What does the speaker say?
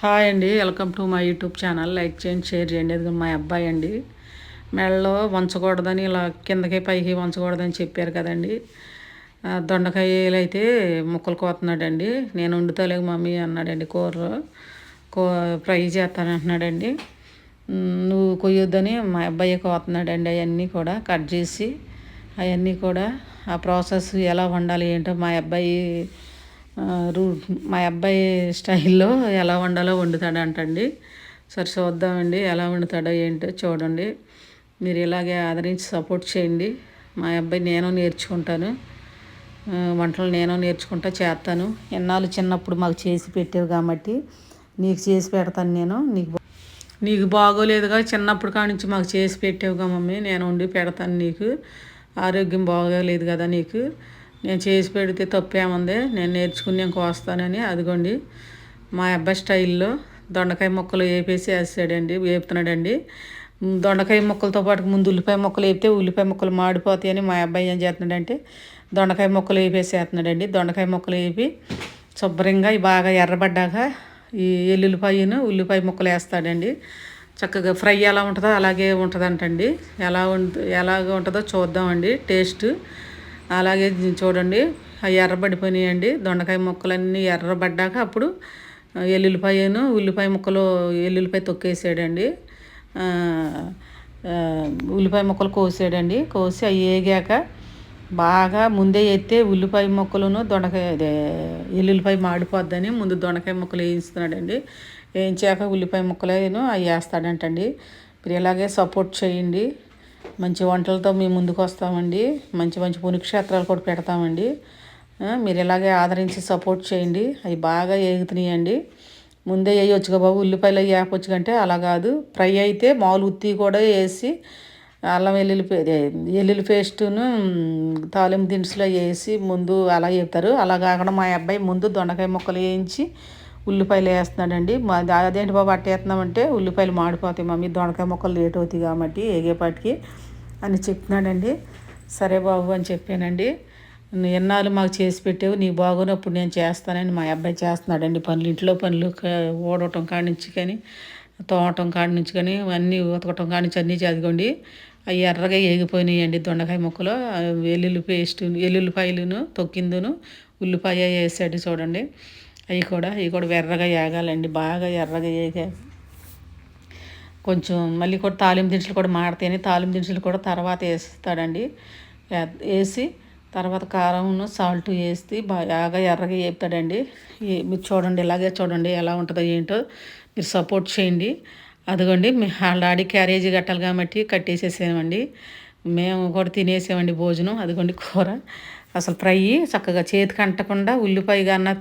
Hi అండి, welcome to my YouTube channel. Like చేయండి, share చేయండి. అది మా అబ్బాయి అండి. మెడలో వంచకూడదని, ఇలా కిందకి పైకి వంచకూడదని చెప్పారు కదండి. దొండకాయలు అయితే ముక్కలు కోతున్నాడండి. నేను వండుతలేక మమ్మీ అన్నాడండి. కూ ఫ్రై చేస్తానంటున్నాడండి. నువ్వు కొయ్యొద్దని మా అబ్బాయి కోతున్నాడండి. అవన్నీ కూడా కట్ చేసి అవన్నీ కూడా ఆ ప్రాసెస్ ఎలా వండాలి ఏంటో మా అబ్బాయి స్టైల్లో ఎలా వండాలో వండుతాడంటండి. సరే చూద్దామండి ఎలా వండుతాడో ఏంటో చూడండి. మీరు ఇలాగే ఆదరించి సపోర్ట్ చేయండి. మా అబ్బాయి నేను నేర్చుకుంటాను, వంటలు నేను నేర్చుకుంటా చేస్తాను. ఎన్నాళ్ళు చిన్నప్పుడు మాకు చేసి పెట్టావు కాబట్టి నీకు చేసి పెడతాను. నేను నీకు బాగోలేదుగా, చిన్నప్పుడు కాడి నుంచి మాకు చేసి పెట్టావుగా మమ్మీ, నేను వండి పెడతాను. నీకు ఆరోగ్యం బాగోలేదు కదా, నీకు నేను చేసి పెడితే తప్పేముంది, నేను నేర్చుకుని నేను కోస్తానని. అదిగోండి మా అబ్బాయి స్టైల్లో దొండకాయ ముక్కలు వేపుతున్నాడండి. దొండకాయ ముక్కలతో పాటు ముందు ఉల్లిపాయ ముక్కలు వేపితే ఉల్లిపాయ ముక్కలు మాడిపోతాయని మా అబ్బాయి ఏం చేస్తున్నాడంటే దొండకాయ ముక్కలు వేపేసేస్తున్నాడండి. దొండకాయ ముక్కలు వేపి శుభ్రంగా బాగా ఎర్రబడ్డాక ఈ ఉల్లిపాయ ముక్కలు వేస్తాడండి. చక్కగా ఫ్రై ఎలా ఉంటుందో అలాగే ఉంటుందంటండి. ఎలాగ ఉంటుందో చూద్దామండి టేస్ట్. అలాగే చూడండి, అవి ఎర్రబడిపోయినాయండి. దొండకాయ ముక్కలన్నీ ఎర్రబడ్డాక అప్పుడు ఉల్లిపాయ తొక్కేసాడండి. ఉల్లిపాయ ముక్కలు కోసాడండి. కోసి అవి వేగాక బాగా ముందే ఎత్తే ఉల్లిపాయ ముక్కలను ఎల్లుల్లిపాయ మాడిపోద్దని ముందు దొండకాయ ముక్కలు వేయిస్తున్నాడండి. వేయించాక ఉల్లిపాయ ముక్కలను అవి వేస్తాడంటండి. మీరు ఇలాగే సపోర్ట్ చేయండి. మంచి వంటలతో మేము ముందుకు వస్తామండి. మంచి మంచి పుణ్యక్షేత్రాలు కూడా పెడతామండి. మీరు ఇలాగే ఆదరించి సపోర్ట్ చేయండి. అవి బాగా వేగుతున్నాయండి. ముందే వేయొచ్చుగా బాబు, ఉల్లిపాయలు వేపొచ్చు కంటే అలా కాదు. ఫ్రై అయితే మామూలు ఉత్తి కూడా వేసి అల్లం వెల్లుల్లి పేస్టును తాలింపు దినుసులో వేసి ముందు అలా వేపుతారు. అలా కాకుండా మా అబ్బాయి ముందు దొండకాయ ముక్కలు వేయించి ఉల్లిపాయలు వేస్తున్నాడండి. అదేంటి బాబు అట్ట వేస్తున్నామంటే ఉల్లిపాయలు మాడిపోతాయి మమ్మీ, దొండకాయ ముక్కలు లేట్ అవుతాయి కాబట్టి వేగేపాటికి అని చెప్తున్నాడండి. సరే బాబు అని చెప్పానండి. ఎన్నాళ్ళు మాకు చేసి పెట్టావు, నీకు బాగోనప్పుడు నేను చేస్తానని మా అబ్బాయి చేస్తున్నాడండి. ఇంట్లో పనులు ఊడటం కాడి నుంచి కానీ తోమటం కాడి నుంచి కానీ అన్నీ ఉతకటం కాడి నుంచి అన్నీ చదివండి. అవి ఎర్రగా వేగిపోయినాయండి దొండకాయ ముక్కలు. ఎల్లుల్లిపాయలను తొక్కిందును ఉల్లిపాయ వేసాడు చూడండి. అవి కూడా ఎర్రగా వేగాలండి. బాగా ఎర్రగా వేగా కొంచెం మళ్ళీ కూడా తాలింపు దినుసులు కూడా మాడతాయని తాలింపు దినుసులు కూడా తర్వాత వేస్తాడండి. వేసి తర్వాత కారంను సాల్ట్ వేసి బాగా ఎర్రగా వేపుతాడండి. మీరు చూడండి, ఇలాగే చూడండి ఎలా ఉంటుందో ఏంటో. మీరు సపోర్ట్ చేయండి. అదిగోండి వాళ్ళ డాడీ క్యారేజీ కట్టాలి కాబట్టి కట్టేసేసామండి. మేము కూడా తినేసామండి భోజనం. అదిగోండి కూర అసలు ఫ్రై చక్కగా చేతికి అంటకుండా ఉల్లిపాయ కన్నా